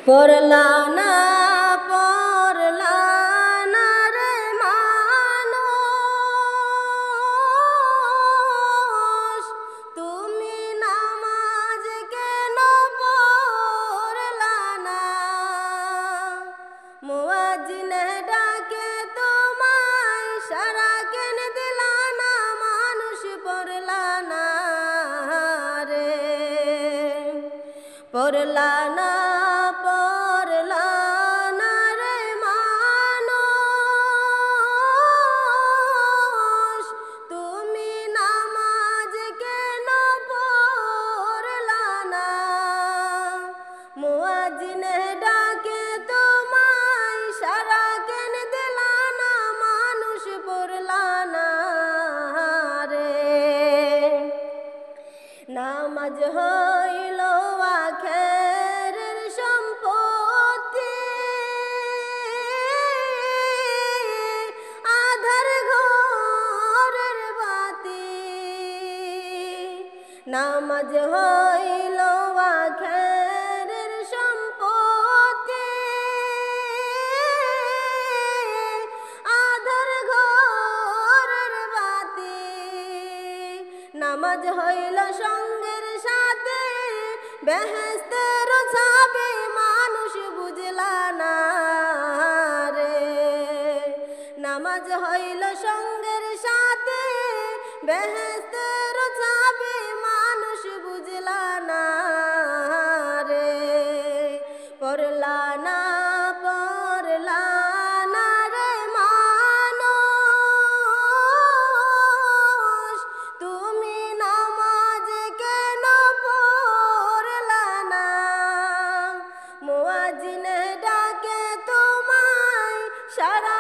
পড়লা না পড়লা না রে মানুষ, তুমি নামাজ কেন পড়লা না? মুয়াজ্জিন ডাকে তোমায় সারা কেন দিলা না? মানুষ পড়লা না রে, পড়লা না পড়লা না রে মানুষ, তুমি নামাজ কেন পড়লা না? মুয়াজ্জিন ডাকে তোমায় সারা কেন দিলা না? মানুষ পড়লা না রে। নামাজ হইল আখেরের সম্পত্তি, আধার ঘরের বাতি। নামাজ হইল আখেরের সম্পত্তি, আধার ঘরের বাতি। নামাজ হইল সঙ্গের সাথে বেহেশতের চাবি, মানুষ বুঝলা না রে। নামাজ হইল সঙ্গের সাথে বেহেশতের চাবি, মানুষ বুঝলা না রে। পড়লা না পড়লা না রে মানুষ, তুমি নামাজ কেন পড়লা না? মুয়াজ্জিন ডাকে তোমায় সারা